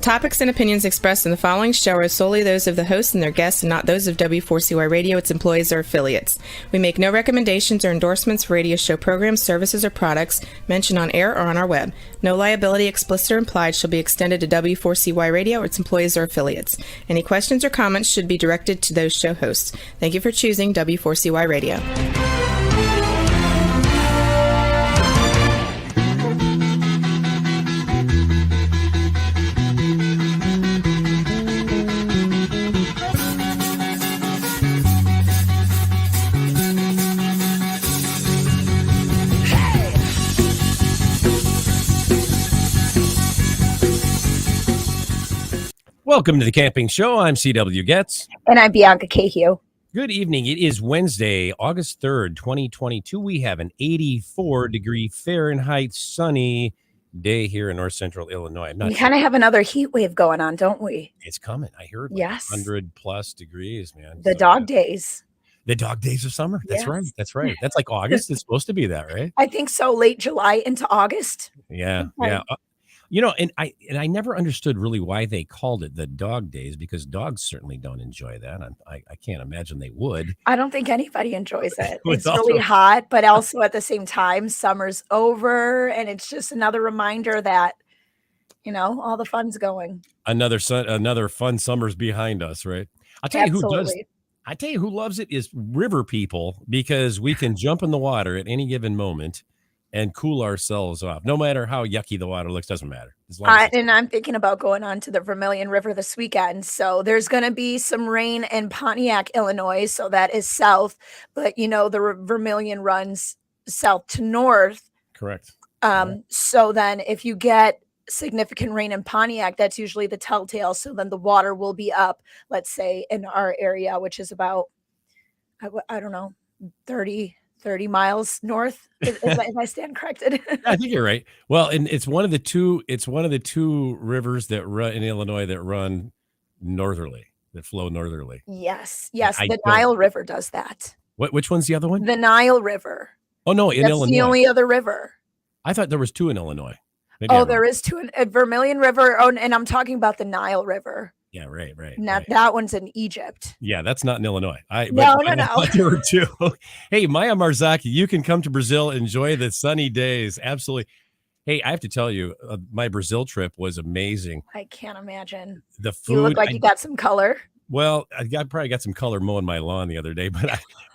topics and opinions expressed in the following show are solely those of the host and their guests and not those of W4CY Radio, its employees, or affiliates. We make no recommendations or endorsements for radio show programs, services, or products mentioned on air or on our web. No liability, explicit or implied, shall be extended to W4CY Radio or its employees or affiliates. Any questions or comments should be directed to those show hosts. Thank you for choosing W4CY Radio. Welcome to the Camping Show. I'm C.W. Getz. And I'm Bianca Cahill. Good evening. It is Wednesday, August 3rd, 2022. We have an 84-degree Fahrenheit sunny day here in north central Illinois. We kind of have another heat wave going on, don't we? It's coming. I heard yes. 100-plus degrees, man. The dog days. The dog days of summer. That's yes. right. That's right. That's like August. It's supposed to be that, right? I think so. Late July into August. Yeah. Yeah. You know, and I never understood really why they called it the dog days, because dogs certainly don't enjoy that. I can't imagine they would. I don't think anybody enjoys it. It's really hot, but also at the same time, summer's over, and it's just another reminder that, you know, all the fun's going. Another fun summer's behind us, right? I'll tell you who does. I tell you who loves it is river people, because we can jump in the water at any given moment and cool ourselves off. No matter how yucky the water looks, doesn't matter. And I'm thinking about going on to the Vermilion River this weekend. So there's going to be some rain in Pontiac, Illinois. So that is south. But, you know, the Vermilion runs south to north. Correct. So then if you get significant rain in Pontiac, that's usually the telltale. So then the water will be up, let's say, in our area, which is about, I don't know, 30 miles north, if I stand corrected. I think you're right. Well, and it's one of the two rivers that run in Illinois that run northerly, that flow northerly. Yes. The Nile River does that. Which one's the other one? The Nile River. Oh no, in Illinois. That's the only other river. I thought there was two in Illinois. There is two in Vermilion River. Oh, and I'm talking about the Nile River. Yeah, right. That one's in Egypt. Yeah, that's not in Illinois. No. There were two. Hey, Maya Marzaki, you can come to Brazil, enjoy the sunny days. Absolutely. Hey, I have to tell you, my Brazil trip was amazing. I can't imagine. The food. You look like you got some color. Well, I probably got some color mowing my lawn the other day,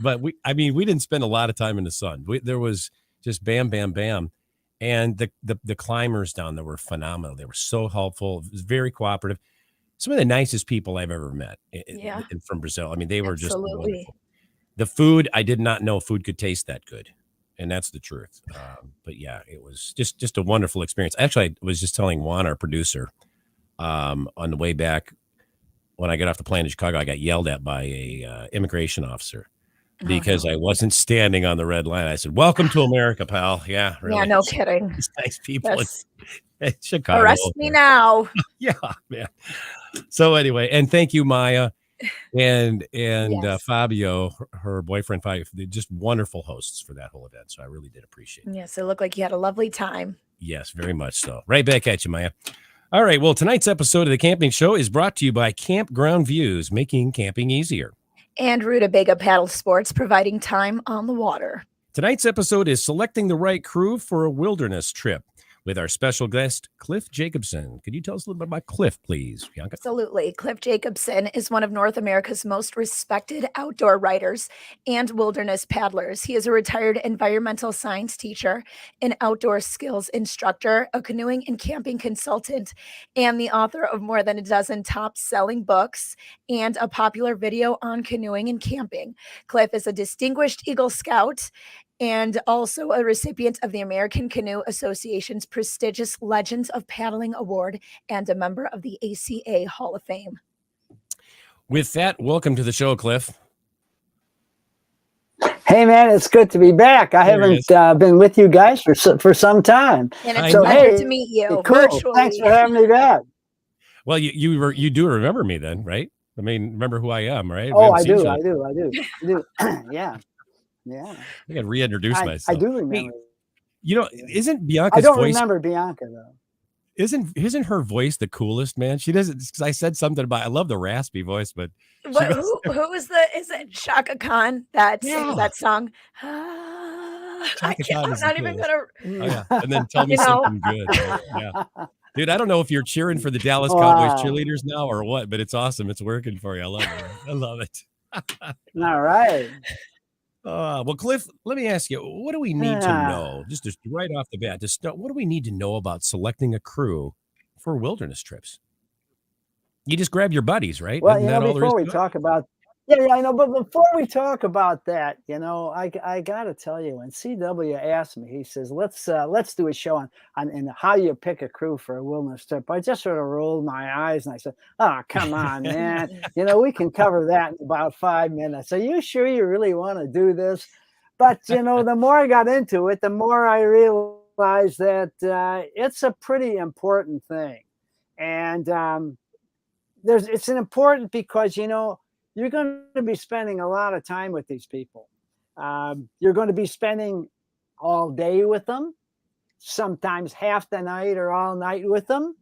but we didn't spend a lot of time in the sun. There was just bam, bam, bam. And the climbers down there were phenomenal. They were so helpful. It was very cooperative. Some of the nicest people I've ever met from Brazil. I mean, they were just wonderful. The food, I did not know food could taste that good. And that's the truth. But yeah, it was just a wonderful experience. Actually, I was just telling Juan, our producer, on the way back, when I got off the plane in Chicago, I got yelled at by a immigration officer because I wasn't standing on the red line. I said, "Welcome to America, pal." Yeah, really. Yeah, no kidding. It's nice people in Chicago. Arrest me now. Yeah, man. So anyway, and thank you, Maya, and yes. Fabio, her boyfriend Fabio. They're just wonderful hosts for that whole event. So I really did appreciate it. Yes, it looked like you had a lovely time. Yes, very much so. Right back at you, Maya. All right. Well, tonight's episode of the Camping Show is brought to you by Campground Views, making camping easier. And Rutabaga Paddle Sports, providing time on the water. Tonight's episode is selecting the right crew for a wilderness trip with our special guest, Cliff Jacobson. Could you tell us a little bit about Cliff, please, Bianca? Absolutely. Cliff Jacobson is one of North America's most respected outdoor writers and wilderness paddlers. He is a retired environmental science teacher, an outdoor skills instructor, a canoeing and camping consultant, and the author of more than a dozen top-selling books and a popular video on canoeing and camping. Cliff is a distinguished Eagle Scout and also a recipient of the American Canoe Association's prestigious Legends of Paddling Award and a member of the ACA Hall of Fame. With that, welcome to the show, Cliff. Hey, man, it's good to be back. I haven't been with you guys for some time. And it's a pleasure to meet you virtually. Thanks for having me back. Well, you do remember me then, right? I mean, remember who I am, right? Oh, I do. Yeah. Yeah. I got to reintroduce myself. I do remember. Hey, isn't Bianca's I don't voice... remember Bianca, though. Isn't her voice the coolest, man? She doesn't, because I said something about, I love the raspy voice, but What, who is is it Shaka Khan that sings that song? Shaka Khan I'm is the not even coolest. gonna. Oh yeah, and then tell me something good. Right? Yeah, dude, I don't know if you're cheering for the Dallas Cowboys cheerleaders now or what, but it's awesome. It's working for you. I love it. Man. I love it. All right. Well, Cliff, let me ask you, what do we need to know, just right off the bat, what do we need to know about selecting a crew for wilderness trips? You just grab your buddies, right? Well, Isn't that all there is before we to it? talk about, I know, but before we talk about that, I got to tell you, when CW asked me, he says, let's do a show on how you pick a crew for a wilderness trip. I just sort of rolled my eyes and I said, oh, come on, man. We can cover that in about 5 minutes. Are you sure you really want to do this? But, the more I got into it, the more I realized that it's a pretty important thing. And it's an important because, you're going to be spending a lot of time with these people. You're going to be spending all day with them, sometimes half the night or all night with them.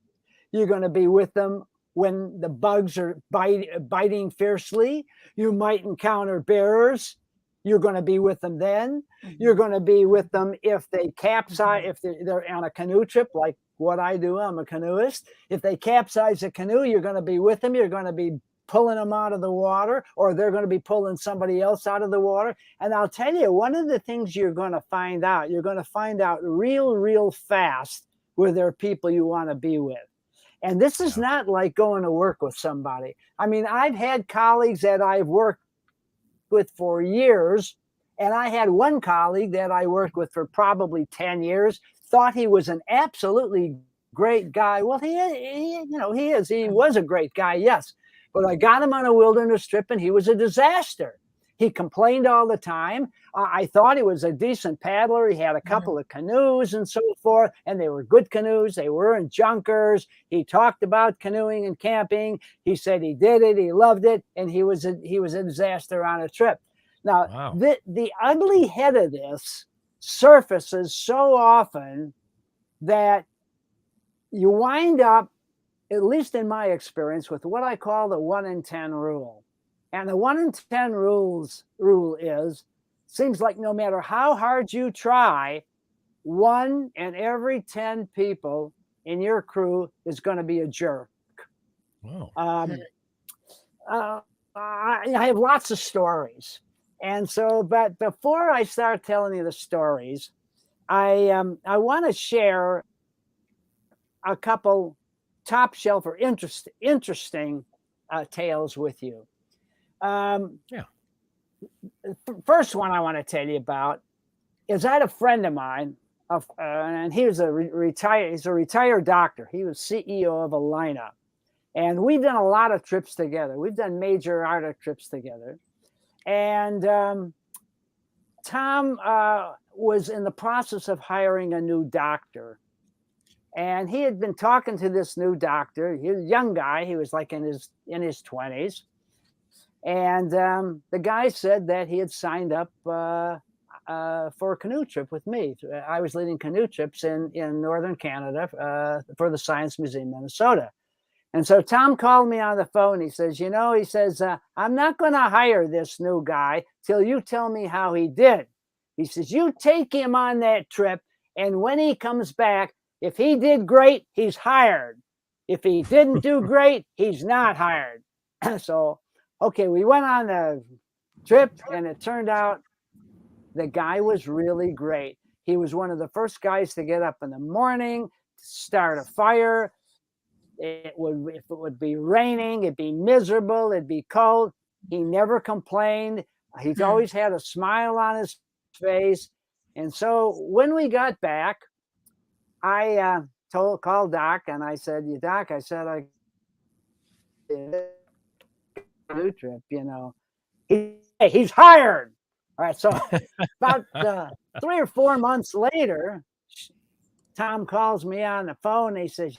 You're going to be with them when the bugs are biting fiercely. You might encounter bears. You're going to be with them then. You're going to be with them if they capsize, if they're on a canoe trip, like what I do. I'm a canoeist. If they capsize a canoe, you're going to be with them. You're going to be pulling them out of the water, or they're going to be pulling somebody else out of the water. And I'll tell you, one of the things you're going to find out real fast where there are people you want to be with. And this is not like going to work with somebody. I mean, I've had colleagues that I've worked with for years, and I had one colleague that I worked with for probably 10 years, thought he was an absolutely great guy. Well, he was a great guy, yes. But I got him on a wilderness trip and he was a disaster. He complained all the time. I thought he was a decent paddler. He had a couple of canoes and so forth, and they were good canoes. They weren't junkers. He talked about canoeing and camping. He said he did it. He loved it. And he was a disaster on a trip. Now, the ugly head of this surfaces so often that you wind up, at least in my experience, with what I call the 1 in 10 rule. And the 1 in 10 rule seems like no matter how hard you try, 1 in every 10 people in your crew is going to be a jerk. Wow. I have lots of stories. And so, but before I start telling you the stories, I want to share a couple top shelf or interesting tales with you. First one I want to tell you about is I had a friend of mine, and he was he's a retired doctor. He was CEO of Alina, and we've done a lot of trips together. We've done major Arctic trips together, and Tom was in the process of hiring a new doctor. And he had been talking to this new doctor. He was a young guy. He was like in his 20s. And the guy said that he had signed up for a canoe trip with me. I was leading canoe trips in northern Canada for the Science Museum, Minnesota. And so Tom called me on the phone. He says, I'm not going to hire this new guy till you tell me how he did. He says, you take him on that trip. And when he comes back, if he did great, he's hired. If he didn't do great, he's not hired. So, okay, we went on the trip, and it turned out the guy was really great. He was one of the first guys to get up in the morning, to start a fire. If it would be raining, it'd be miserable, it'd be cold. He never complained. He's always had a smile on his face. And so when we got back, I called Doc and I said, Doc, I said, I canoe trip, he's hired. All right. So about 3 or 4 months later, Tom calls me on the phone. He says,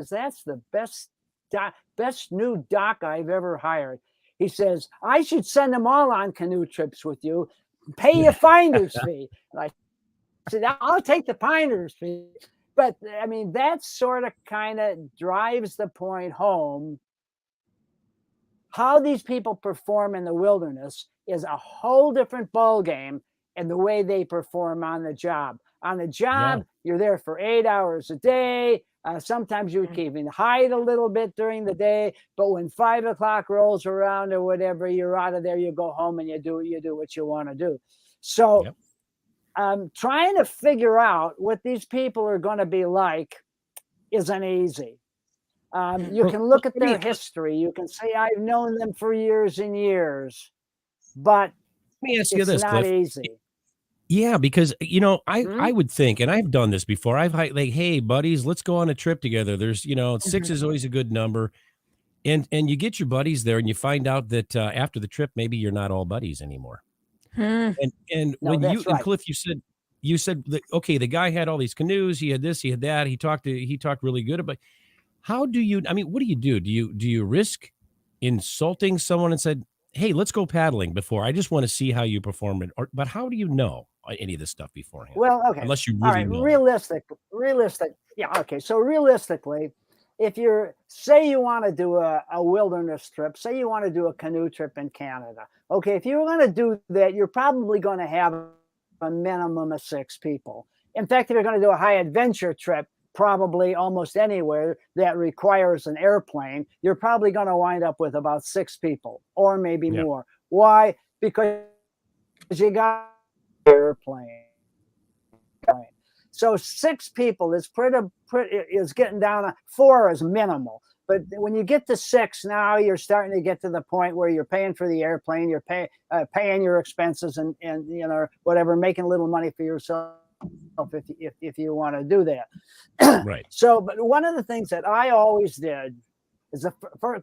that's the best new doc I've ever hired. He says, I should send them all on canoe trips with you, pay you finder's fee. And I said, I'll take the finder's fee. but I mean, that sort of kind of drives the point home. How these people perform in the wilderness is a whole different ballgame and the way they perform on the job. On the job, you're there for 8 hours a day. Sometimes you can even hide a little bit during the day, but when 5 o'clock rolls around or whatever, you're out of there. You go home and you do what you want to do. So, trying to figure out what these people are going to be like isn't easy. You can look at their history. You can say, I've known them for years and years, but let me ask you this, not Cliff. easy. Yeah, because I would think, and I've done this before. I've like, hey, buddies, let's go on a trip together. There's 6 is always a good number, and you get your buddies there, and you find out that after the trip, maybe you're not all buddies anymore. And when you and Cliff, you said that, okay, the guy had all these canoes, he had this, he had that, he talked really good about. How do you? I mean, what do you do? Do you risk insulting someone and said, hey, let's go paddling before? I just want to see how you perform it. But how do you know any of this stuff beforehand? Well, okay. Unless you really know. Realistic. Yeah. Okay. So realistically, if say you want to do a wilderness trip, say you want to do a canoe trip in Canada. Okay. If you're going to do that, you're probably going to have a minimum of 6 people. In fact, if you're going to do a high adventure trip, probably almost anywhere that requires an airplane, you're probably going to wind up with about 6 people or maybe more. Why? Because you got an airplane. So 6 people is is getting down to 4 is minimal. But when you get to 6, now you're starting to get to the point where you're paying for the airplane, you're paying your expenses and whatever, making a little money for yourself if you want to do that. Right. So, but one of the things that I always did is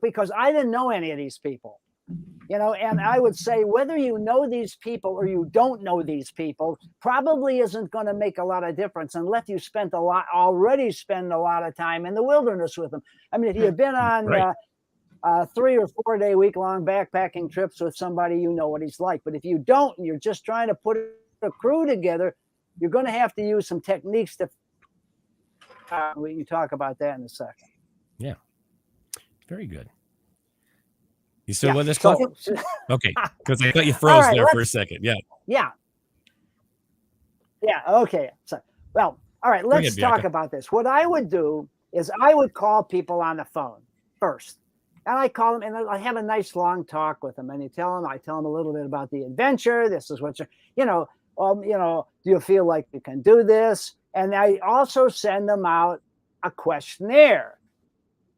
because I didn't know any of these people, and I would say whether you know these people or you don't know these people probably isn't going to make a lot of difference unless you already spend a lot of time in the wilderness with them. I mean, if you've been on 3 or 4 day week-long backpacking trips with somebody, you know what he's like. But if you don't, and you're just trying to put a crew together, you're going to have to use some techniques to. We can talk about that in a second. Yeah. Very good. You still with us, Cliff? Okay, because I thought you froze there for a second. Yeah. Okay. So, well, all right. Let's talk about this. What I would do is I would call people on the phone first, and I call them and I have a nice long talk with them, and I tell them a little bit about the adventure. This is what do you feel like you can do this? And I also send them out a questionnaire.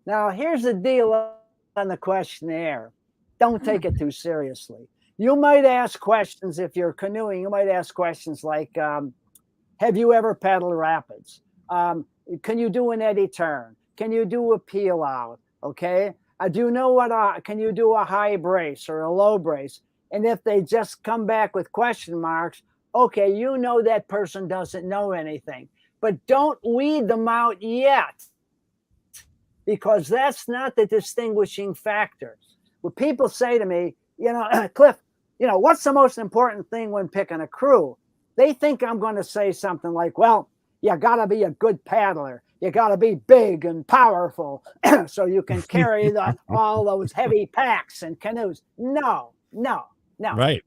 Now, here's the deal on the questionnaire. Don't take it too seriously. You might ask questions if you're canoeing. You might ask questions like, have you ever paddled rapids? Can you do an eddy turn? Can you do a peel out? Okay. Do you know can you do a high brace or a low brace? And if they just come back with question marks, okay, that person doesn't know anything. But don't weed them out yet, because that's not the distinguishing factor. When people say to me, Cliff, what's the most important thing when picking a crew? They think I'm going to say something like, well, you got to be a good paddler. You got to be big and powerful so you can carry all those heavy packs and canoes. No. Right.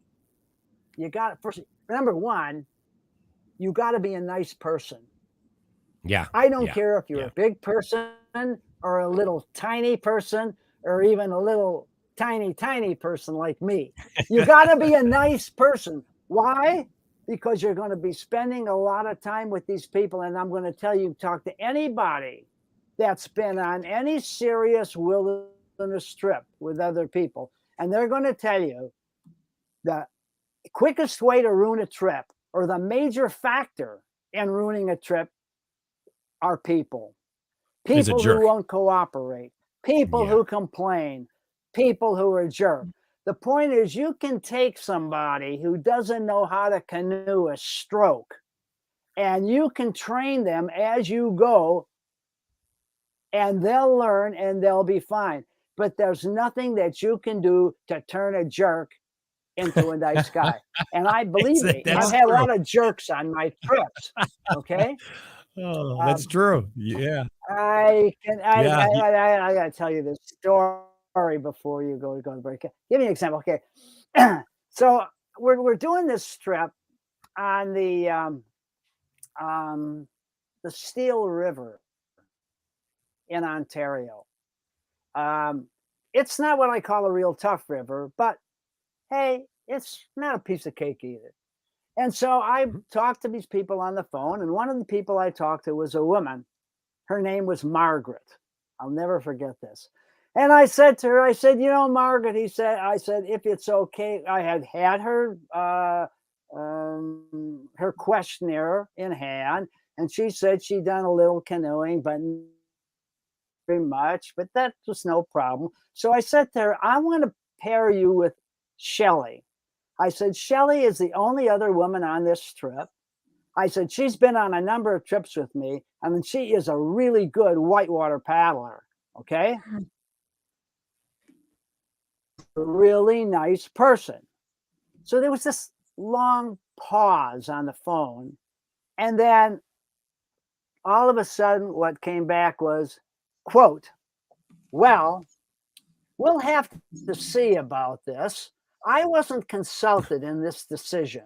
You got first. Number one, you got to be a nice person. Yeah. I don't care if you're a big person or a little tiny person or even a little tiny person like me. You got to be a nice person. Why? Because you're going to be spending a lot of time with these people. And I'm going to tell you, talk to anybody that's been on any serious wilderness trip with other people. And they're going to tell you the quickest way to ruin a trip, or the major factor in ruining a trip, are people. People who won't cooperate, people who complain, people who are jerks. The point is, you can take somebody who doesn't know how to canoe a stroke, and you can train them as you go, and they'll learn and they'll be fine. But there's nothing that you can do to turn a jerk into a nice guy. And I believe me, I've had a lot of jerks on my trips. Okay. Oh, that's true. Yeah. I Yeah. gotta tell you this story before you go to break. Give me an example. Okay. So we're doing this trip on the Steel River in Ontario. It's not what I call a real tough river, but hey, it's not a piece of cake either. And so I Mhm. talked to these people on the phone, and one of the people I talked to was a woman. Her name was Margaret. I'll never forget this. And I said to her, I said, Margaret, I said, if it's okay, I had her questionnaire in hand, and she said she'd done a little canoeing, but not very much, but that was no problem. So I said to her, I want to pair you with Shelley. I said, Shelley is the only other woman on this trip. I said, she's been on a number of trips with me, and she is a really good whitewater paddler. Okay. A really nice person. So there was this long pause on the phone. And then all of a sudden, what came back was, quote, well, we'll have to see about this. I wasn't consulted in this decision.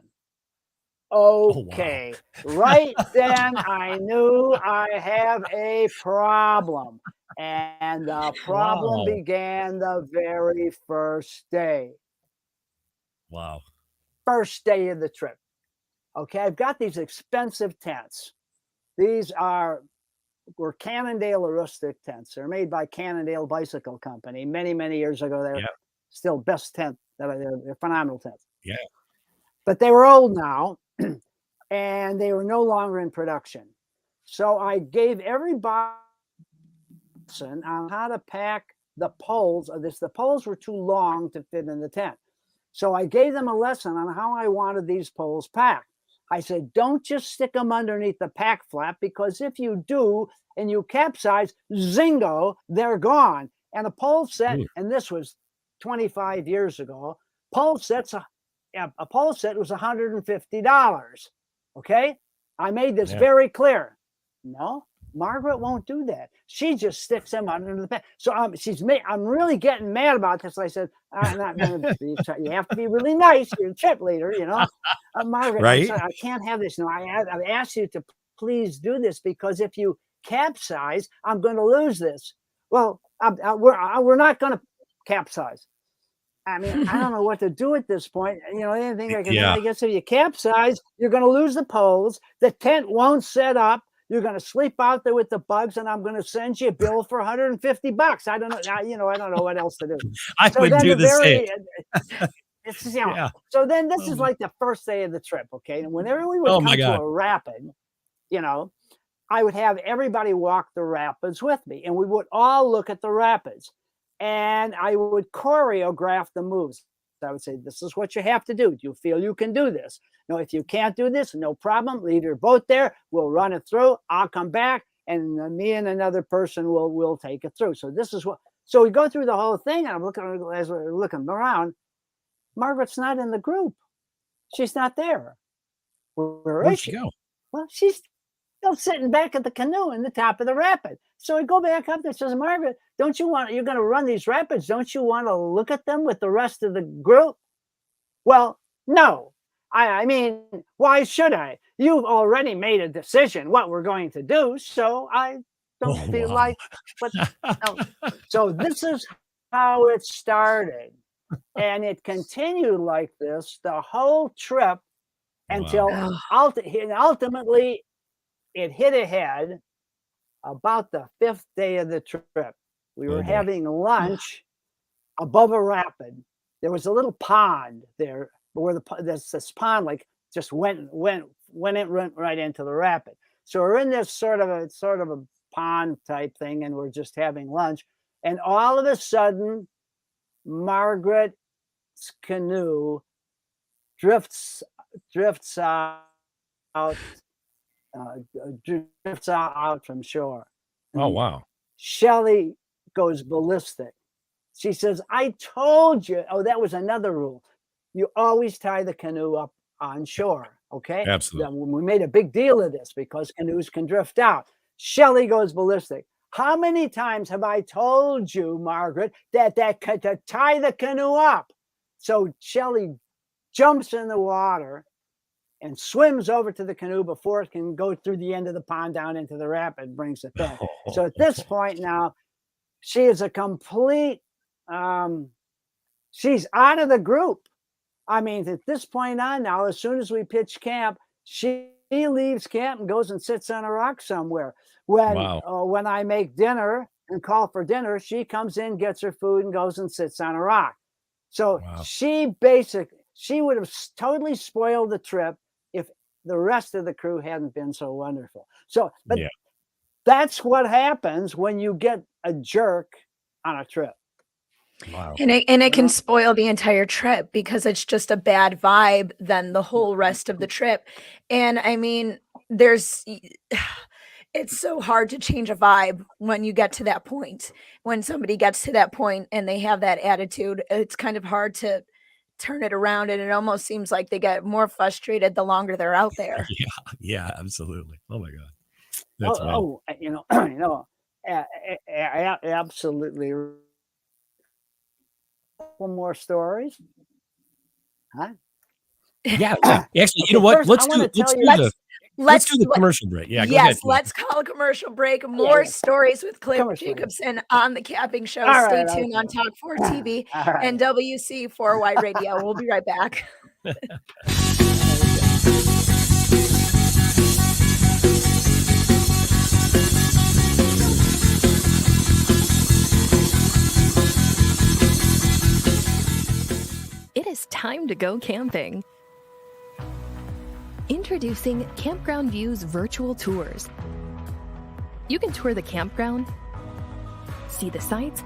Oh, wow. Okay, right then I knew I have a problem. And the problem Wow. began the very first day. Wow. First day of the trip. Okay, I've got these expensive tents. These were Cannondale Aristic tents. They're made by Cannondale Bicycle Company. Many, many years ago, they're Yeah. still best tent. They're phenomenal tents. Yeah. But they were old now, and they were no longer in production. So I gave everybody on how to pack the poles of this. The poles were too long to fit in the tent. So I gave them a lesson on how I wanted these poles packed. I said, don't just stick them underneath the pack flap, because if you do and you capsize, zingo, they're gone. And a pole set, and this was 25 years ago, pole sets, a pole set was $150. Okay. I made this very clear. No, Margaret won't do that. She just sticks them under the pack. So I'm really getting mad about this. I said, I'm not going to be, you have to be really nice. You're a trip leader, Margaret, Right. I can't have this. No, I've asked you to please do this, because if you capsize, I'm going to lose this. Well, we're not going to capsize. I mean, I don't know what to do at this point. Anything I can do, I guess if you capsize, you're going to lose the poles. The tent won't set up. You're going to sleep out there with the bugs, and I'm going to send you a bill for $150. I don't know. I don't know what else to do. I would do the same. So then this is like the first day of the trip. Okay. And whenever we would come to a rapid, I would have everybody walk the rapids with me, and we would all look at the rapids, and I would choreograph the moves. I would say, this is what you have to do. Do you feel you can do this? No, if you can't do this, no problem. Leave your boat there. We'll run it through. I'll come back, and me and another person will take it through. So this is what. So we go through the whole thing, and I'm looking as we're looking around. Margaret's not in the group. She's not there. Where'd she go? Well, she's still sitting back at the canoe in the top of the rapid. So I go back up there and says, Margaret, you're going to run these rapids. Don't you want to look at them with the rest of the group? Well, no. I mean, why should I? You've already made a decision what we're going to do. So I don't feel like, but no. So this is how it started. And it continued like this the whole trip until ultimately it hit ahead about the 5th day of the trip. We were having lunch above a rapid. There was a little pond there where this pond like just went right into the rapid. So we're in this sort of a pond type thing, and we're just having lunch. And all of a sudden, Margaret's canoe drifts out from shore. Oh, wow. Shelley goes ballistic. She says, I told you. Oh, that was another rule. You always tie the canoe up on shore. Okay. Absolutely. We made a big deal of this because canoes can drift out. Shelley goes ballistic. How many times have I told you, Margaret, that to tie the canoe up? So Shelley jumps in the water and swims over to the canoe before it can go through the end of the pond down into the rapid, brings it back. So at this point now, she is a complete, she's out of the group. I mean, at this point on now, as soon as we pitch camp, she leaves camp and goes and sits on a rock somewhere. When I make dinner and call for dinner, she comes in, gets her food, and goes and sits on a rock. So she would have totally spoiled the trip if the rest of the crew hadn't been so wonderful. So, but that's what happens when you get a jerk on a trip. Wow. And it can spoil the entire trip because it's just a bad vibe than the whole rest of the trip. And I mean, it's so hard to change a vibe when you get to that point. When somebody gets to that point and they have that attitude, it's kind of hard to turn it around, and it almost seems like they get more frustrated the longer they're out there. Yeah, absolutely. Oh my God. That's absolutely. One more stories, huh? Yeah. Actually, you know what? Let's do the commercial break. Yeah. Yes. Let's call a commercial break. More stories with Cliff Jacobson on the Camping Show. Stay tuned on Talk 4 TV and WC4Y Radio. We'll be right back. It is time to go camping. Introducing Campground View's virtual tours. You can tour the campground, see the sites,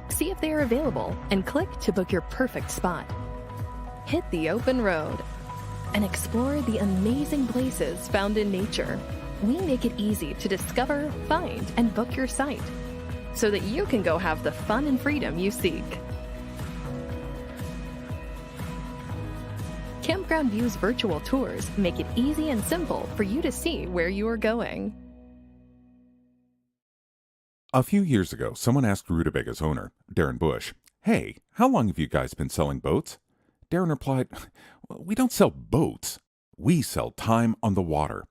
see if they are available, and click to book your perfect spot. Hit the open road and explore the amazing places found in nature. We make it easy to discover, find, and book your site so that you can go have the fun and freedom you seek. Campground View's virtual tours make it easy and simple for you to see where you are going. A few years ago, someone asked Rutabaga's owner, Darren Bush, "Hey, how long have you guys been selling boats?" Darren replied, "We don't sell boats. We sell time on the water."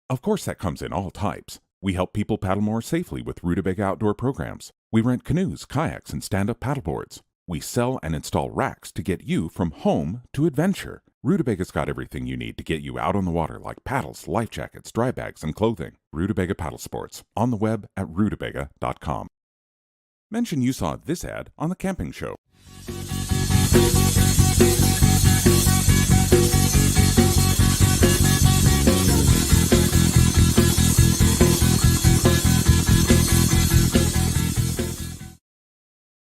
Of course, that comes in all types. We help people paddle more safely with Rutabaga outdoor programs. We rent canoes, kayaks, and stand-up paddleboards. We sell and install racks to get you from home to adventure. Rutubaga's got everything you need to get you out on the water, like paddles, life jackets, dry bags, and clothing. Rutabaga Paddle Sports, on the web at rutabaga.com. Mention you saw this ad on The Camping Show.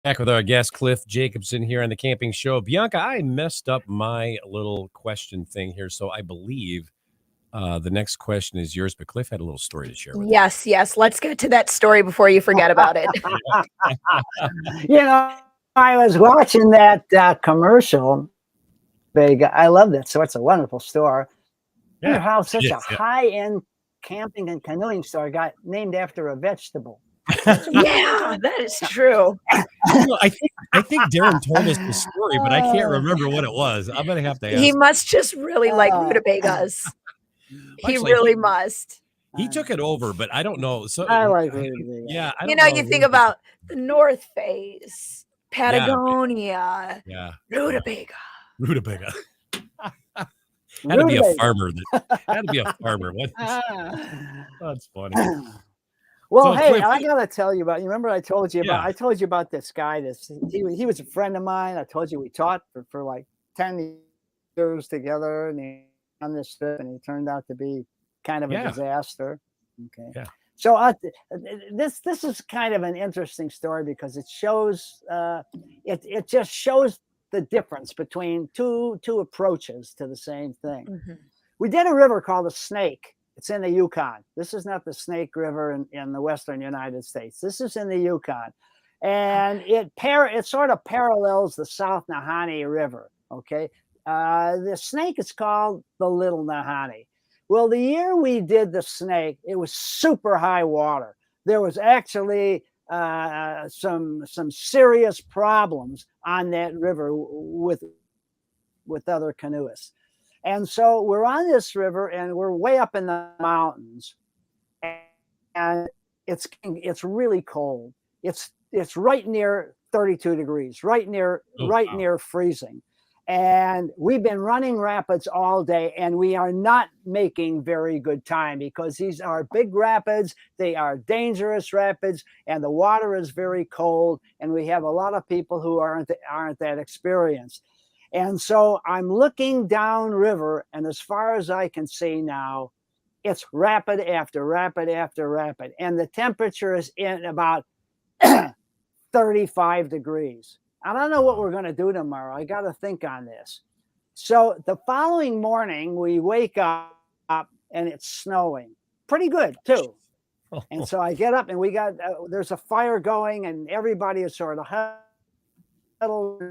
Back with our guest, Cliff Jacobson, here on The Camping Show. Bianca, I messed up my little question thing here, so I believe the next question is yours, but Cliff had a little story to share with us. Yes. Let's get to that story before you forget about it. I was watching that commercial. I love that. So it's a wonderful store. Yeah, how such a high-end camping and canoeing store got named after a vegetable. Yeah, that is true. I think Darren told us the story, but I can't remember what it was. I'm gonna have to ask. He must just really like rutabagas. He really must. He took it over, but I don't know. So I like rutabagas. Yeah, I don't know. You think about the North Face, Patagonia, rutabaga. Had to be a farmer. Had to be a farmer. That's funny. Well, so, hey, Cliff, I gotta tell you about. You remember I told you about this guy. He was a friend of mine. I told you we taught for like 10 years together, and he on this trip, and he turned out to be kind of a disaster. Okay. Yeah. So this is kind of an interesting story because it shows it just shows the difference between two approaches to the same thing. Mm-hmm. We did a river called the Snake. It's in the Yukon. This is not the Snake River in the western United States. This is in the Yukon. And it sort of parallels the South Nahanni River, okay? The snake is called the Little Nahanni. Well, the year we did the snake, it was super high water. There was actually some serious problems on that river with other canoeists. And so we're on this river and we're way up in the mountains, and it's really cold. It's right near 32 degrees, right near freezing. And we've been running rapids all day, and we are not making very good time because these are big rapids. They are dangerous rapids, and the water is very cold. And we have a lot of people who aren't that experienced. And so I'm looking downriver, and as far as I can see now, it's rapid after rapid after rapid. And the temperature is in about 35 degrees. I don't know what we're going to do tomorrow. I got to think on this. So the following morning, we wake up and it's snowing. Pretty good, too. And so I get up and we got, there's a fire going and everybody is sort of huddled.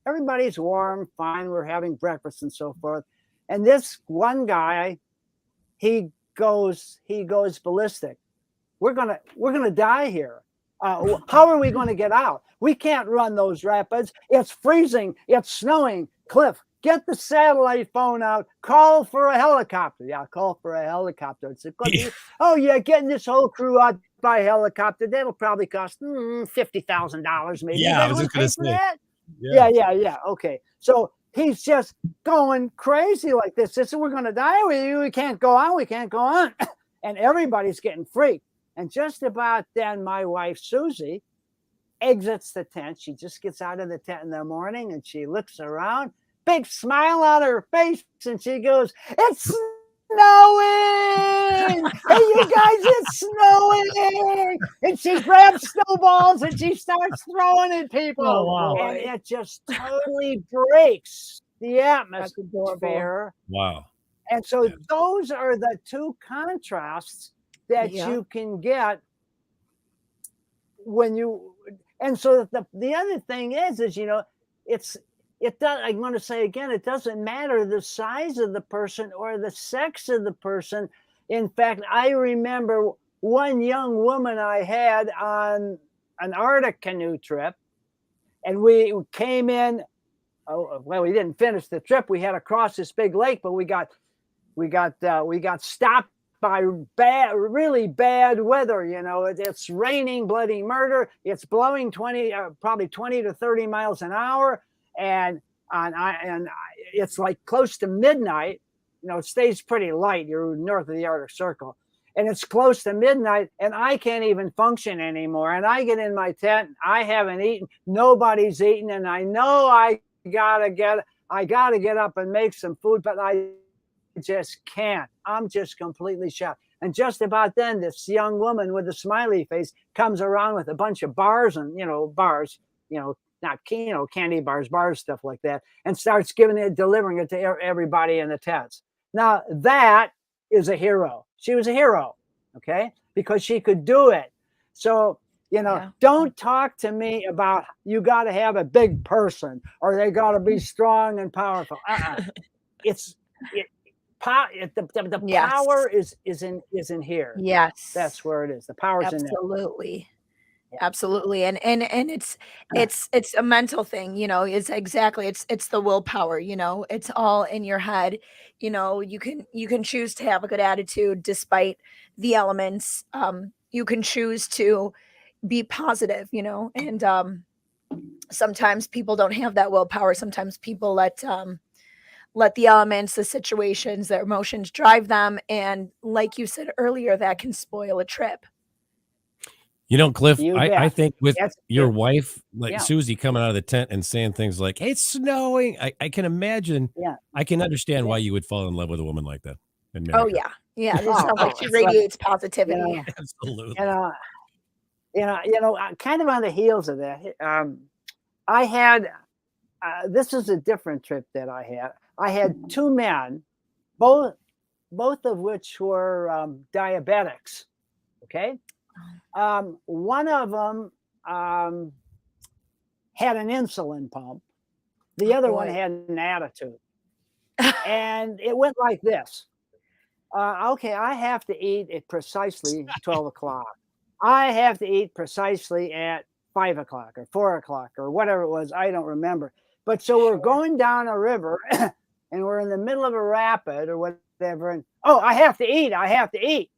Everybody's warm, fine. We're having breakfast and so forth. And this one guy, he goes ballistic. We're gonna die here. How are we going to get out? We can't run those rapids. It's freezing. It's snowing. Cliff, get the satellite phone out. Call for a helicopter. Yeah, call for a helicopter. It's oh yeah, getting this whole crew out by helicopter. That'll probably cost $50,000 maybe. Yeah, I was just going to say that. Yeah. Okay. So he's just going crazy like this. This is we're going to die. We can't go on. We can't go on. And everybody's getting freaked. And just about then, my wife, Susie, exits the tent. She just gets out of the tent in the morning and she looks around, big smile on her face, and she goes, "It's snowing! Hey, you guys, it's snowing!" And she grabs snowballs and she starts throwing at people. Oh, wow. And it just totally breaks the atmosphere. Wow. And so those are the two contrasts that you can get when you, and so the other thing is I want to say again, it doesn't matter the size of the person or the sex of the person. In fact, I remember one young woman I had on an Arctic canoe trip, and we came in. Oh, well, we didn't finish the trip. We had to cross this big lake, but we got stopped by really bad weather. It's raining bloody murder. It's blowing probably 20 to 30 miles an hour. And it's like close to midnight. It stays pretty light. You're north of the Arctic Circle. And it's close to midnight and I can't even function anymore. And I get in my tent. I haven't eaten. Nobody's eaten. And I know I gotta get up and make some food, but I just can't. I'm just completely shocked. And just about then, this young woman with a smiley face comes around with a bunch of bars and not candy bars, stuff like that, and starts delivering it to everybody in the tents. Now that is a hero. She was a hero, okay, because she could do it. So don't talk to me about you got to have a big person or they got to be strong and powerful. The power is in here. Yes, that's where it is. The power's in there. Absolutely. And it's a mental thing, it's the willpower, it's all in your head. You can choose to have a good attitude despite the elements. You can choose to be positive, and sometimes people don't have that willpower. Sometimes people let the elements, the situations, their emotions drive them. And like you said earlier, that can spoil a trip. Cliff, I think with your wife, Susie coming out of the tent and saying things like, "Hey, it's snowing." I can imagine. Yeah. I can understand why you would fall in love with a woman like that. Oh, yeah. Yeah. It sounds like she radiates positivity. Absolutely. Kind of on the heels of that, I had, this is a different trip that I had. I had two men, both of which were diabetics. Okay. One of them had an insulin pump, The other boy. one had an attitude. And it went like this. Okay, I have to eat at precisely 12 o'clock. I have to eat precisely at 5 o'clock or 4 o'clock or whatever it was. I don't remember. But so we're going down a river and we're in the middle of a rapid or whatever. And I have to eat. I have to eat.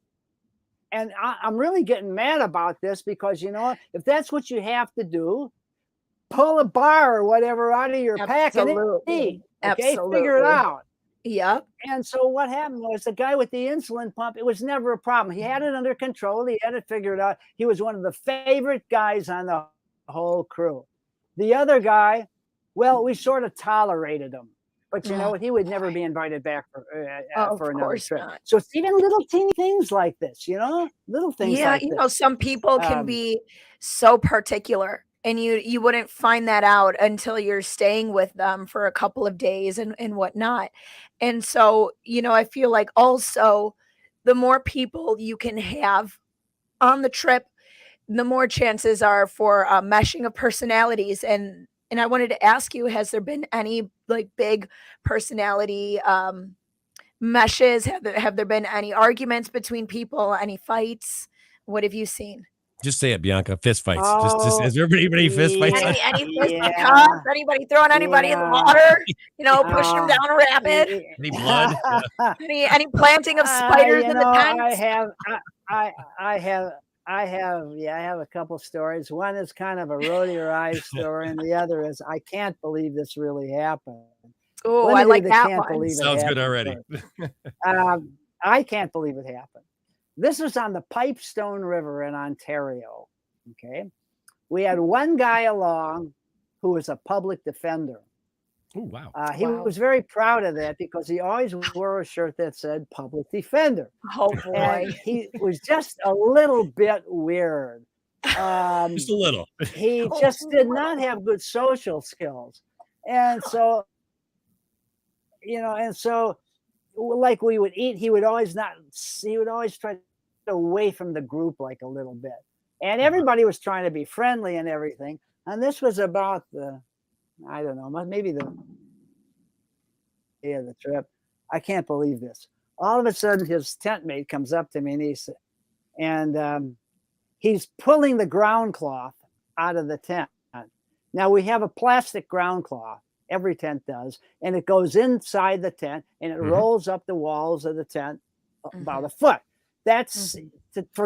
And I'm really getting mad about this because, you know, if that's what you have to do, pull a bar or whatever out of your pack and eat. Okay, figure it out. Yep. And so what happened was the guy with the insulin pump, it was never a problem. He had it under control. He had it figured out. He was one of the favorite guys on the whole crew. The other guy, well, we sort of tolerated him. But you know what? He would never be invited back for another trip. Not. So it's even little teeny things like this, you know? Little things like you this. know, some people can be so particular. And you wouldn't find that out until you're staying with them for a couple of days and whatnot. And so, you know, I feel like also the more people you can have on the trip, the more chances are for meshing of personalities. And I wanted to ask you, has there been any like big personality meshes? Have there been any arguments between people, any fights? What have you seen? Just say it, Bianca. Fist fights. Just has everybody fist fights? Any fist cups? Anybody throwing anybody in the water? You know, pushing them down a rapid? Any blood? Any planting of spiders in the tents? I have a couple stories. One is kind of a roll your eyes story, and the other is I can't believe this really happened. Oh, I like that one. Sounds good already. I can't believe it happened. This was on the Pipestone River in Ontario. Okay. We had one guy along who was a public defender. Oh, wow. He was very proud of that because he always wore a shirt that said public defender. Oh, boy. And he was just a little bit weird. Just a little. He just did not have good social skills. And so, you know, like we would eat, he would always try to get away from the group like a little bit. And everybody was trying to be friendly and everything. And this was about I don't know, maybe the day of the trip. I can't believe this. All of a sudden, his tent mate comes up to me and he's pulling the ground cloth out of the tent. Now we have a plastic ground cloth. Every tent does, and it goes inside the tent and it rolls up the walls of the tent about a foot. That's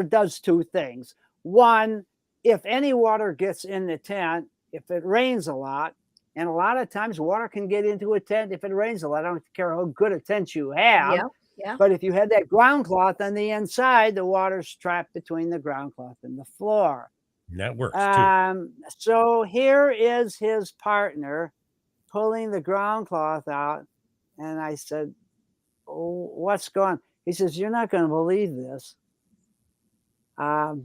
does two things. One, if any water gets in the tent, if it rains a lot, and a lot of times water can get into a tent if it rains a lot. I don't care how good a tent you have. Yeah. But if you had that ground cloth on the inside, the water's trapped between the ground cloth and the floor. That works too. So here is his partner pulling the ground cloth out. And I said, "Oh, what's going on?" He says, "You're not going to believe this. We'll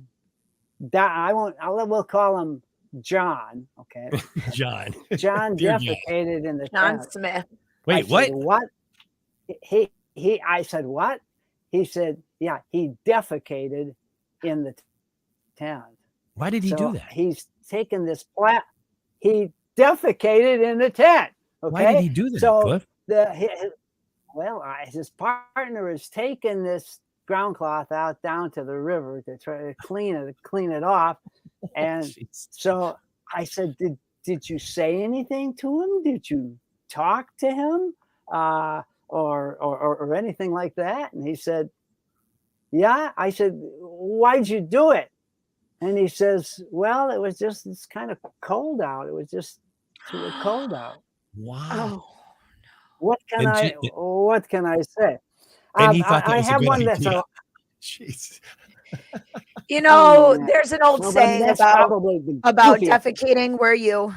call him John." Okay. John. John defecated in the tent. John Smith. Wait, what? What? I said, what? He said, yeah, he defecated in the tent. Why did he do that? He's taken this he defecated in the tent. Okay. Why did he do that, So Cliff? his partner has taken this ground cloth out down to the river to try to clean it off. And so I said, did you say anything to him? Did you talk to him? Or anything like that? And he said, yeah. I said, why'd you do it? And he says, well, it's kind of cold out. It was just too cold out. Wow. What can I say? And he thought that I was a have good one idea. that's Jeez. You know, there's an old saying about goofiest. defecating where you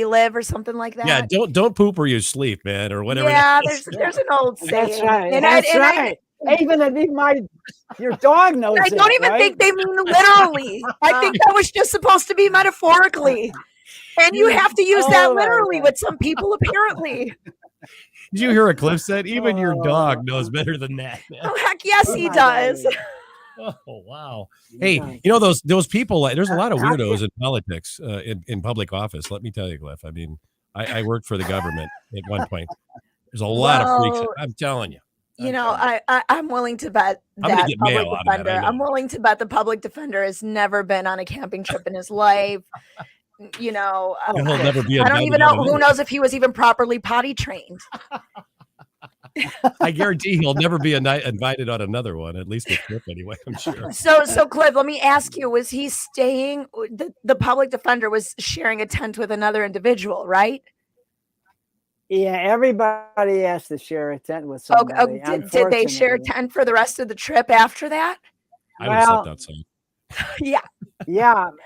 live or something like that. Yeah, don't poop where you sleep, man, or whatever. Yeah, there's an old saying. That's right. And That's I right. Your dog knows. I don't even think they mean literally. I think that was just supposed to be metaphorically. And you have to use that literally with some people, apparently. Did you hear what Cliff said? Even your dog knows better than that, man. Oh, heck yes, he does. Oh, wow. Hey, you know, those people, there's a lot of weirdos in politics, in public office. Let me tell you, Cliff. I mean, I worked for the government at one point. There's a lot of freaks. I'm telling you. I'm willing to bet I'm gonna that get public mail out of that, defender. I know. I'm willing to bet the public defender has never been on a camping trip in his life. He'll never be. I don't even know. Who knows if he was even properly potty trained? I guarantee he'll never be invited on another one, at least a trip anyway, I'm sure. So Cliff, let me ask you, was he staying, the public defender was sharing a tent with another individual, right? Yeah, everybody has to share a tent with somebody. Did they share a tent for the rest of the trip after that? I would have slept outside. Yeah.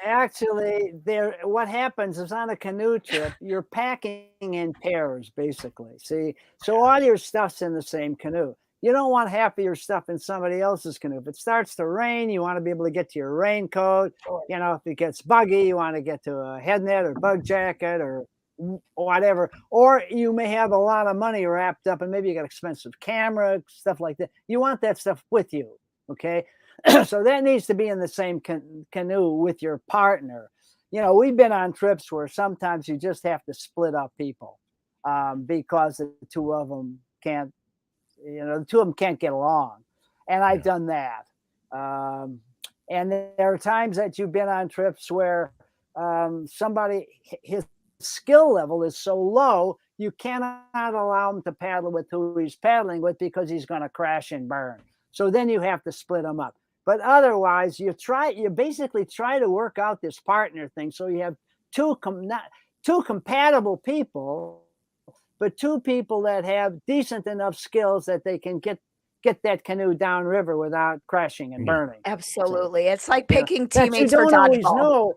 Actually, what happens is on a canoe trip, you're packing in pairs, basically. See, so all your stuff's in the same canoe. You don't want half of your stuff in somebody else's canoe. If it starts to rain, you want to be able to get to your raincoat. If it gets buggy, you want to get to a head net or bug jacket or whatever. Or you may have a lot of money wrapped up and maybe you got expensive camera, stuff like that. You want that stuff with you, okay? So that needs to be in the same canoe with your partner. We've been on trips where sometimes you just have to split up people because the two of them can't get along. And I've done that. And there are times that you've been on trips where somebody, his skill level is so low, you cannot allow him to paddle with who he's paddling with because he's going to crash and burn. So then you have to split them up. But otherwise, you basically try to work out this partner thing. So you have two compatible people, but two people that have decent enough skills that they can get that canoe downriver without crashing and burning. Absolutely. It's like picking teammates for dodgeball. Always know.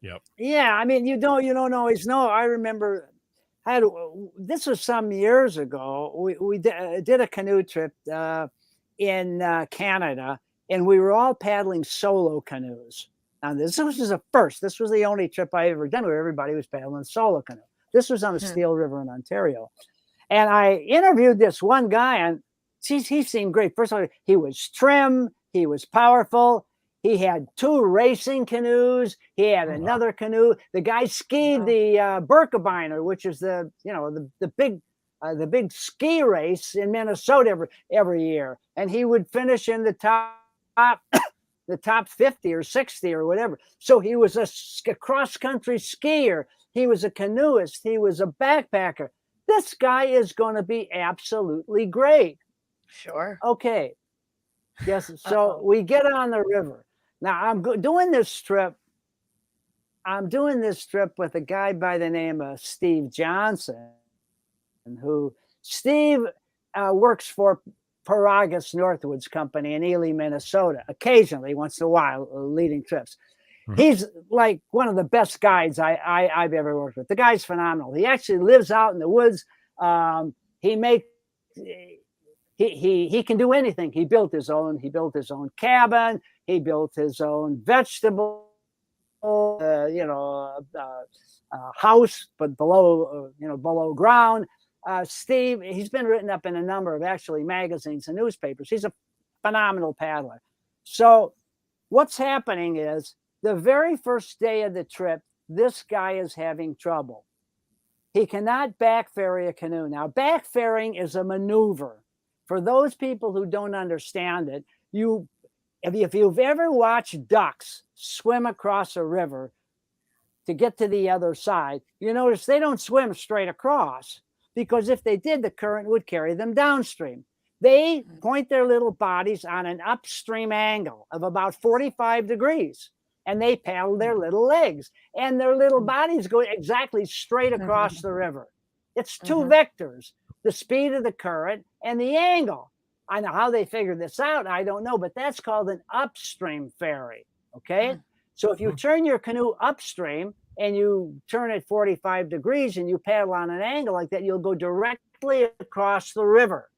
Yep. Yeah, I mean, you don't always know. I remember this was some years ago. We did a canoe trip in Canada, and we were all paddling solo canoes. Now, this was a first. This was the only trip I ever done where everybody was paddling solo canoe. This was on the Steel River in Ontario. And I interviewed this one guy, and he seemed great. First of all, he was trim, he was powerful. He had two racing canoes. He had another canoe. The guy skied the Birkebeiner, which is the big ski race in Minnesota every year, and he would finish in the top 50 or 60 or whatever. So he was a cross-country skier. He was a canoeist. He was a backpacker. This guy is going to be absolutely great. Sure. Okay. Yes. So we get on the river. Now I'm doing this trip. I'm doing this trip with a guy by the name of Steve Johnson, who Steve works for Paragus Northwoods Company in Ely, Minnesota, occasionally, once in a while, leading trips. Mm-hmm. He's like one of the best guides I've ever worked with. The guy's phenomenal. He actually lives out in the woods. He can do anything. He built his own cabin. He built his own vegetable, house, but below ground. Steve, he's been written up in a number of actually magazines and newspapers. He's a phenomenal paddler. So what's happening is the very first day of the trip, this guy is having trouble. He cannot back ferry a canoe. Now, back ferrying is a maneuver. For those people who don't understand it, if you've ever watched ducks swim across a river to get to the other side, you notice they don't swim straight across, because if they did, the current would carry them downstream. They point their little bodies on an upstream angle of about 45 degrees, and they paddle their little legs, and their little bodies go exactly straight across the river. It's two vectors, the speed of the current and the angle. I know how they figured this out. I don't know, but that's called an upstream ferry. Okay. So if you turn your canoe upstream and you turn it 45 degrees and you paddle on an angle like that, you'll go directly across the river.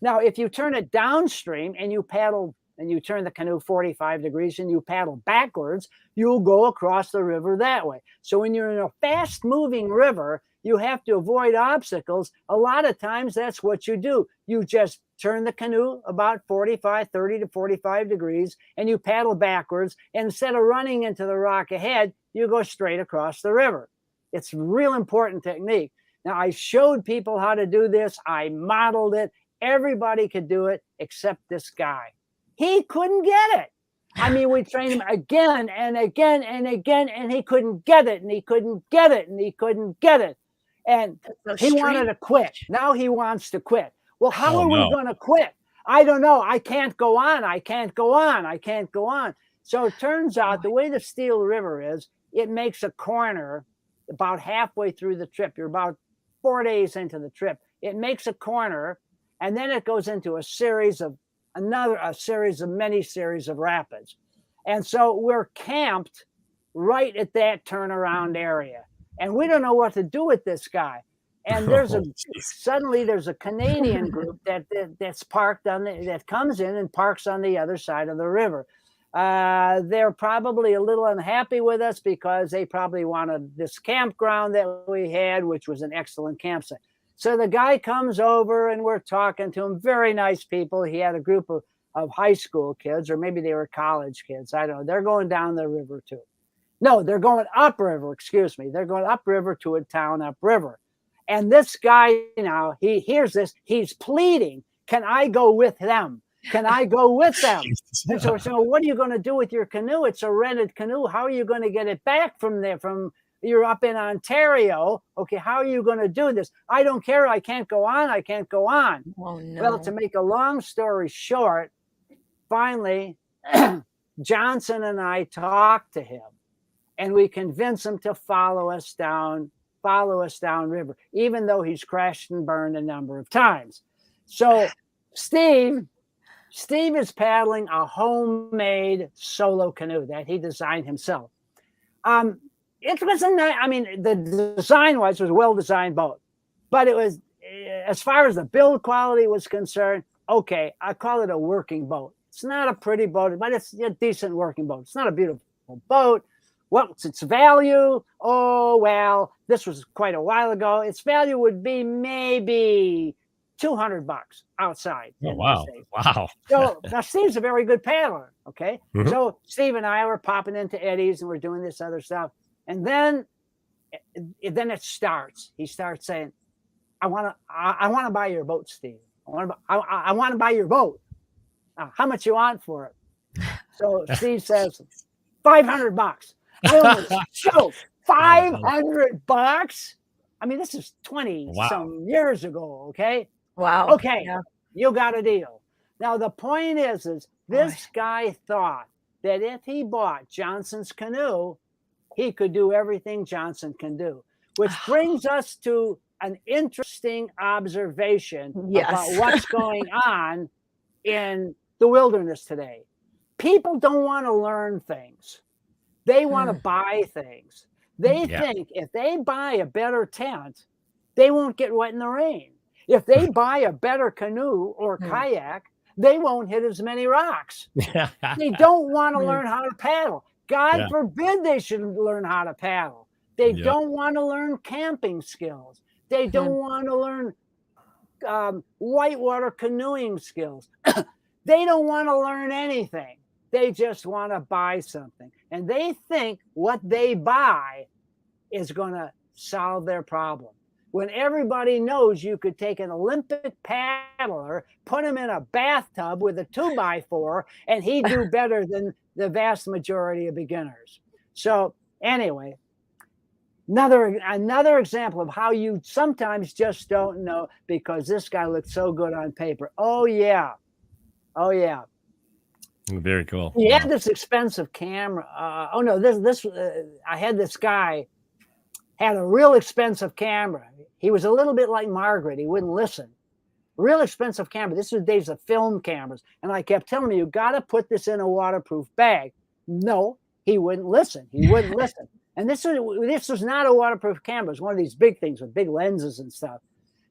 Now, if you turn it downstream and you paddle and you turn the canoe 45 degrees and you paddle backwards, you'll go across the river that way. So when you're in a fast moving river, you have to avoid obstacles. A lot of times that's what you do. You just turn the canoe about 30 to 45 degrees and you paddle backwards. And instead of running into the rock ahead, you go straight across the river. It's real important technique. Now, I showed people how to do this. I modeled it. Everybody could do it except this guy. He couldn't get it. I mean, we trained him again and again and again, and he couldn't get it, and he couldn't get it, and he couldn't get it. And he wanted to quit. Now he wants to quit. Well, how are we going to quit? I don't know. I can't go on. I can't go on. I can't go on. So it turns out the way the Steel River is, it makes a corner about halfway through the trip. You're about 4 days into the trip. It makes a corner, and then it goes into a series of many series of rapids. And so we're camped right at that turnaround area. And we don't know what to do with this guy. And suddenly there's a Canadian group that's parked that comes in and parks on the other side of the river. They're probably a little unhappy with us because they probably wanted this campground that we had, which was an excellent campsite. So the guy comes over and we're talking to him. Very nice people. He had a group of high school kids, or maybe they were college kids. I don't know. They're going down the river too. No, they're going upriver. Excuse me. They're going upriver to a town upriver. And this guy now, he hears this. He's pleading, can I go with them? Can I go with them? And so, what are you going to do with your canoe? It's a rented canoe. How are you going to get it back from there? You're up in Ontario. Okay, how are you going to do this? I don't care. I can't go on. I can't go on. Oh, no. Well, to make a long story short, finally, Johnson and I talked to him, and we convinced him to follow us downriver, even though he's crashed and burned a number of times. So Steve is paddling a homemade solo canoe that he designed himself. It was the design was a well-designed boat, but it was, as far as the build quality was concerned, okay, I call it a working boat. It's not a pretty boat, but it's a decent working boat. It's not a beautiful boat. What's its value? Oh, well, this was quite a while ago. Its value would be maybe $200 outside. Oh, wow. Wow. So now Steve's a very good paddler. Okay. Mm-hmm. So Steve and I were popping into eddies and we're doing this other stuff. And then it starts. He starts saying, I want to buy your boat, Steve. I want to buy your boat. How much you want for it? So Steve says, $500. So $500. I mean, this is 20 some years ago. Okay. Wow. Okay. Yeah. You got a deal. Now, the point is this guy thought that if he bought Johnson's canoe, he could do everything Johnson can do, which brings us to an interesting observation about what's going on in the wilderness today. People don't want to learn things. They want to buy things. They think if they buy a better tent, they won't get wet in the rain. If they buy a better canoe or kayak, they won't hit as many rocks. They don't want to learn how to paddle. God forbid they should learn how to paddle. They don't want to learn camping skills. They don't want to learn whitewater canoeing skills. They don't want to learn anything. They just want to buy something. And they think what they buy is going to solve their problem. When everybody knows you could take an Olympic paddler, put him in a bathtub with a 2x4, and he'd do better than the vast majority of beginners. So anyway, another example of how you sometimes just don't know because this guy looked so good on paper. Oh, yeah. Very cool. He had this expensive camera. I had this guy had a real expensive camera. He was a little bit like Margaret. He wouldn't listen. Real expensive camera. This was days of film cameras. And I kept telling him, you got to put this in a waterproof bag. No, he wouldn't listen. And this was not a waterproof camera. It was one of these big things with big lenses and stuff.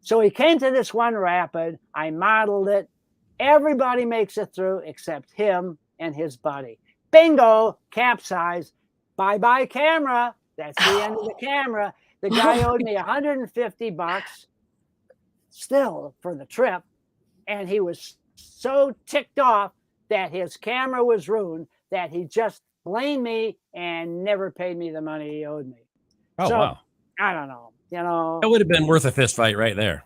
So he came to this one rapid. I modeled it. Everybody makes it through except him and his buddy. Bingo, capsize. Bye-bye camera. That's the end of the camera. The guy owed me $150 still for the trip. And he was so ticked off that his camera was ruined that he just blamed me and never paid me the money he owed me. Oh, wow. I don't know. You know, That would have been worth a fist fight right there.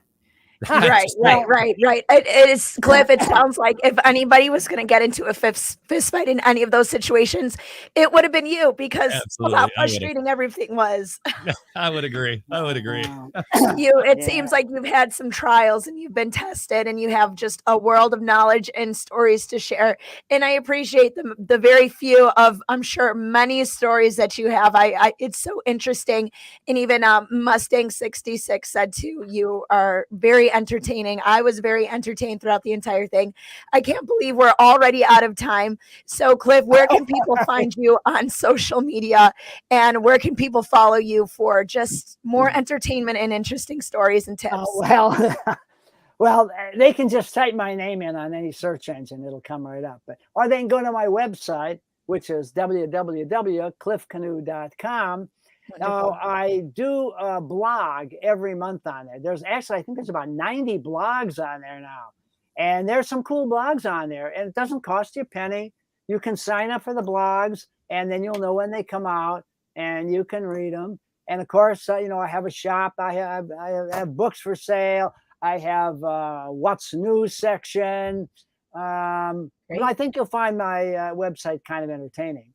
Right. It is, Cliff. It sounds like if anybody was going to get into a fist fight in any of those situations, it would have been you because of how frustrating everything was. I would agree. It seems like you've had some trials and you've been tested and you have just a world of knowledge and stories to share. And I appreciate the very few of, I'm sure, many stories that you have. It's so interesting. And even Mustang 66 said too, you are very entertaining. I was very entertained throughout the entire thing. I can't believe we're already out of time. So, Cliff, where can people find you on social media, and where can people follow you for just more entertainment and interesting stories and tips? Well, they can just type my name in on any search engine; it'll come right up. Or they can go to my website, which is www.cliffcanoe.com. Now, I do a blog every month on there. I think there's about 90 blogs on there now. And there's some cool blogs on there. And it doesn't cost you a penny. You can sign up for the blogs, and then you'll know when they come out, and you can read them. And of course, I have a shop. I have books for sale. I have what's new section. I think you'll find my website kind of entertaining.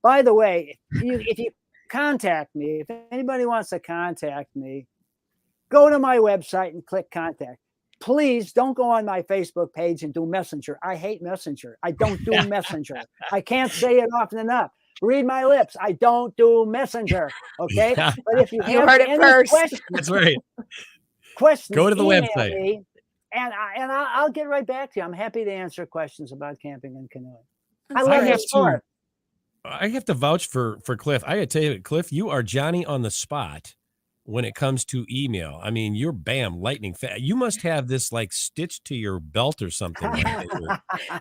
By the way, if you contact me, if anybody wants to contact me, go to my website and click contact. Please don't go on my Facebook page and do Messenger. I hate Messenger. I don't do Messenger. I can't say it often enough. Read my lips. I don't do Messenger. Okay. Yeah. But if you heard it first. That's right. Questions, go to the website. Me, and I'll get right back to you. I'm happy to answer questions about camping and canoeing. I love your sport. I have to vouch for Cliff. I got to tell you, Cliff, you are Johnny on the spot when it comes to email. I mean, you're lightning fast. You must have this like stitched to your belt or something.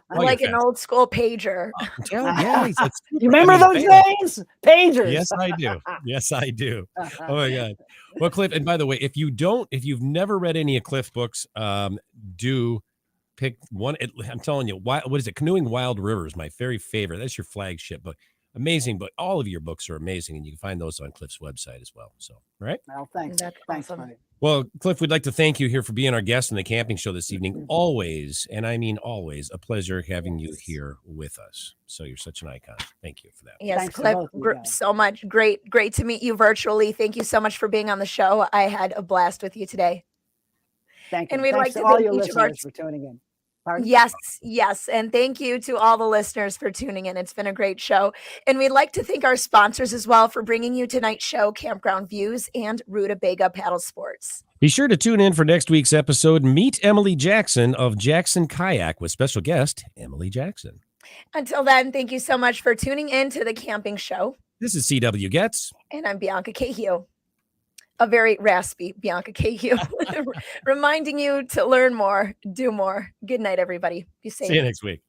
Like an old school pager. You remember those days? Pagers. Yes, I do. Oh my God. Well, Cliff, and by the way, if you've never read any of Cliff's books, do pick one. I'm telling you, what is it? Canoeing Wild Rivers, my very favorite. That's your flagship book. Amazing book. All of your books are amazing, and you can find those on Cliff's website as well. So, right? Well, thanks. Thanks, buddy. Well, Cliff, we'd like to thank you here for being our guest on the camping show this evening. Always, and I mean always, a pleasure having you here with us. So you're such an icon. Thank you for that. Yes, Cliff, so much. Great to meet you virtually. Thank you so much for being on the show. I had a blast with you today. Thank you. And we'd like to all thank your each of our listeners for tuning in. Pardon? Yes. And thank you to all the listeners for tuning in. It's been a great show. And we'd like to thank our sponsors as well for bringing you tonight's show, Campground Views and Rutabaga Paddle Sports. Be sure to tune in for next week's episode. Meet Emily Jackson of Jackson Kayak with special guest Emily Jackson. Until then, thank you so much for tuning in to the camping show. This is C.W. Getz. And I'm Bianca Cahill. A very raspy Bianca Cahill, reminding you to learn more, do more. Good night, everybody. Be safe. See you next week.